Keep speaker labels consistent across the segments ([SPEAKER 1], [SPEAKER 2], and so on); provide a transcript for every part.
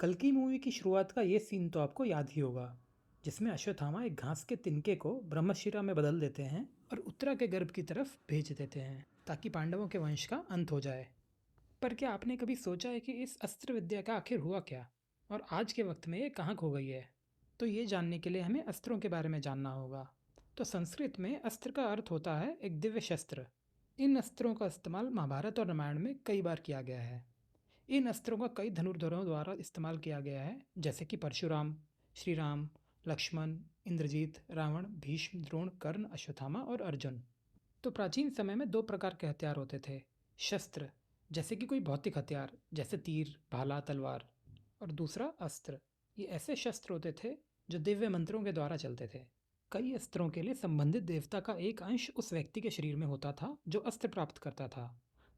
[SPEAKER 1] कल्कि मूवी की शुरुआत का ये सीन तो आपको याद ही होगा, जिसमें अश्वत्थामा एक घास के तिनके को ब्रह्मशिरा में बदल देते हैं और उत्तरा के गर्भ की तरफ भेज देते हैं ताकि पांडवों के वंश का अंत हो जाए। पर क्या आपने कभी सोचा है कि इस अस्त्र विद्या का आखिर हुआ क्या और आज के वक्त में ये कहाँ खो गई है? तो ये जानने के लिए हमें अस्त्रों के बारे में जानना होगा। तो संस्कृत में अस्त्र का अर्थ होता है एक दिव्य शस्त्र। इन अस्त्रों का इस्तेमाल महाभारत और रामायण में कई बार किया गया है। इन अस्त्रों का कई धनुर्धरों द्वारा इस्तेमाल किया गया है, जैसे कि परशुराम, श्री राम, लक्ष्मण, इंद्रजीत, रावण, भीष्म, द्रोण, कर्ण, अश्वत्थामा और अर्जुन। तो प्राचीन समय में दो प्रकार के हथियार होते थे। शस्त्र, जैसे कि कोई भौतिक हथियार जैसे तीर, भाला, तलवार। और दूसरा अस्त्र। ये ऐसे शस्त्र होते थे जो दिव्य मंत्रों के द्वारा चलते थे। कई अस्त्रों के लिए संबंधित देवता का एक अंश उस व्यक्ति के शरीर में होता था जो अस्त्र प्राप्त करता था।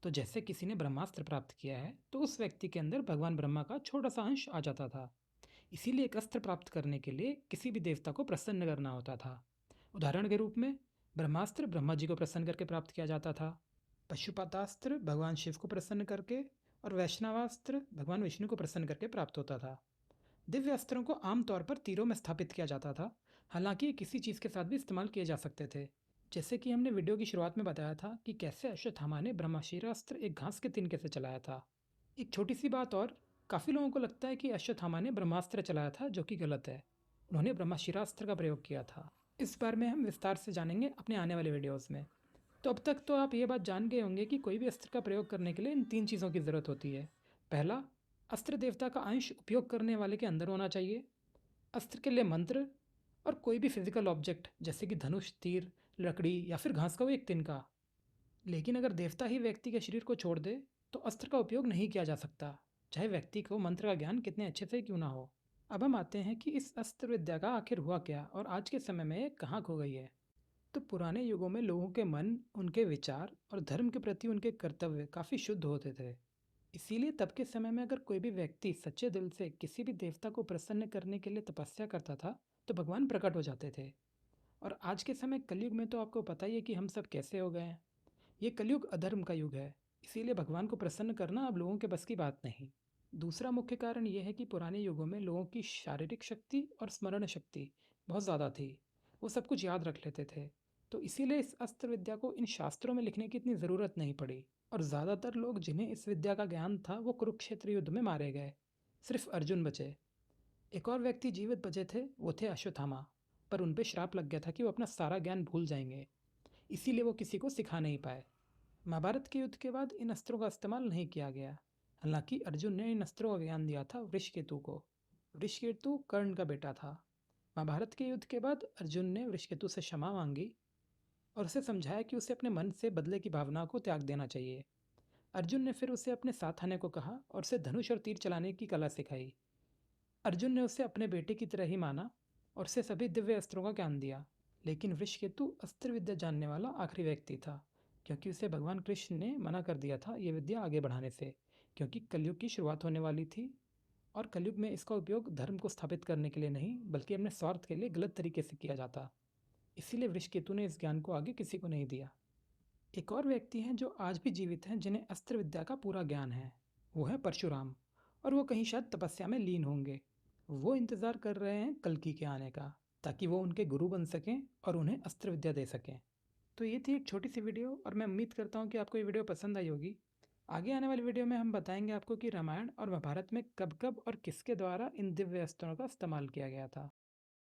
[SPEAKER 1] तो जैसे किसी ने ब्रह्मास्त्र प्राप्त किया है तो उस व्यक्ति के अंदर भगवान ब्रह्मा का छोटा सा अंश आ जाता था। इसीलिए एक अस्त्र प्राप्त करने के लिए किसी भी देवता को प्रसन्न करना होता था। उदाहरण के रूप में ब्रह्मास्त्र ब्रह्मा जी को प्रसन्न करके प्राप्त किया जाता था, पशुपतास्त्र भगवान शिव को प्रसन्न करके, और वैष्णवास्त्र भगवान विष्णु को प्रसन्न करके प्राप्त होता था। दिव्य अस्त्रों को आमतौर पर तीरों में स्थापित किया जाता था, हालांकि ये किसी चीज़ के साथ भी इस्तेमाल किए जा सकते थे। जैसे कि हमने वीडियो की शुरुआत में बताया था कि कैसे अश्वत्थामा ने ब्रह्मास्त्र एक घास के तिनके से चलाया था। एक छोटी सी बात और, काफ़ी लोगों को लगता है कि अश्वत्थामा ने ब्रह्मास्त्र चलाया था, जो कि गलत है। उन्होंने ब्रह्मास्त्र का प्रयोग किया था। इस बारे में हम विस्तार से जानेंगे अपने आने वाले वीडियोस में। तो अब तक तो आप ये बात जान गए होंगे कि कोई भी अस्त्र का प्रयोग करने के लिए इन तीन चीज़ों की ज़रूरत होती है। पहला, अस्त्र देवता का अंश उपयोग करने वाले के अंदर होना चाहिए। अस्त्र के लिए मंत्र, और कोई भी फिजिकल ऑब्जेक्ट जैसे कि धनुष, तीर, लकड़ी या फिर घास का वो एक तिनका। लेकिन अगर देवता ही व्यक्ति के शरीर को छोड़ दे तो अस्त्र का उपयोग नहीं किया जा सकता, चाहे व्यक्ति को मंत्र का ज्ञान कितने अच्छे से क्यों ना हो। अब हम आते हैं कि इस अस्त्र विद्या का आखिर हुआ क्या और आज के समय में ये कहाँ खो गई है। तो पुराने युगों में लोगों के मन, उनके विचार और धर्म के प्रति उनके कर्तव्य काफ़ी शुद्ध होते थे। इसीलिए तब के समय में अगर कोई भी व्यक्ति सच्चे दिल से किसी भी देवता को प्रसन्न करने के लिए तपस्या करता था तो भगवान प्रकट हो जाते थे। और आज के समय कलयुग में तो आपको पता ही है कि हम सब कैसे हो गए हैं। ये कलयुग अधर्म का युग है, इसीलिए भगवान को प्रसन्न करना अब लोगों के बस की बात नहीं। दूसरा मुख्य कारण यह है कि पुराने युगों में लोगों की शारीरिक शक्ति और स्मरण शक्ति बहुत ज़्यादा थी। वो सब कुछ याद रख लेते थे। तो इसीलिए इस अस्त्र विद्या को इन शास्त्रों में लिखने की इतनी ज़रूरत नहीं पड़ी, और ज़्यादातर लोग जिन्हें इस विद्या का ज्ञान था वो कुरुक्षेत्र युद्ध में मारे गए। सिर्फ अर्जुन बचे। एक और व्यक्ति जीवित बचे थे, वो थे अश्वत्थामा। पर उन पे श्राप लग गया था कि वो अपना सारा ज्ञान भूल जाएंगे, इसीलिए वो किसी को सिखा नहीं पाए। महाभारत के युद्ध के बाद इन अस्त्रों का इस्तेमाल नहीं किया गया। हालांकि अर्जुन ने इन अस्त्रों का ज्ञान दिया था वृषकेतु को। वृषकेतु कर्ण का बेटा था। महाभारत के युद्ध के बाद अर्जुन ने वृषकेतु से क्षमा मांगी और उसे समझाया कि उसे अपने मन से बदले की भावना को त्याग देना चाहिए। अर्जुन ने फिर उसे अपने साथ आने को कहा और उसे धनुष और तीर चलाने की कला सिखाई। अर्जुन ने उसे अपने बेटे की तरह ही माना और उसे सभी दिव्य अस्त्रों का ज्ञान दिया। लेकिन वृषकेतु अस्त्र विद्या जानने वाला आखिरी व्यक्ति था, क्योंकि उसे भगवान कृष्ण ने मना कर दिया था ये विद्या आगे बढ़ाने से, क्योंकि कलयुग की शुरुआत होने वाली थी। और कलयुग में इसका उपयोग धर्म को स्थापित करने के लिए नहीं बल्कि अपने स्वार्थ के लिए गलत तरीके से किया जाता। इसीलिए वृषकेतु ने इस ज्ञान को आगे किसी को नहीं दिया। एक और व्यक्ति हैं जो आज भी जीवित हैं जिन्हें अस्त्र विद्या का पूरा ज्ञान है। वो है परशुराम। और वो कहीं शायद तपस्या में लीन होंगे। वो इंतज़ार कर रहे हैं कल्कि के आने का, ताकि वो उनके गुरु बन सकें और उन्हें अस्त्र विद्या दे सकें। तो ये थी एक छोटी सी वीडियो और मैं उम्मीद करता हूँ कि आपको ये वीडियो पसंद आई होगी। आगे आने वाली वीडियो में हम बताएंगे आपको कि रामायण और महाभारत में कब कब और किसके द्वारा इन दिव्य अस्त्रों का इस्तेमाल किया गया था।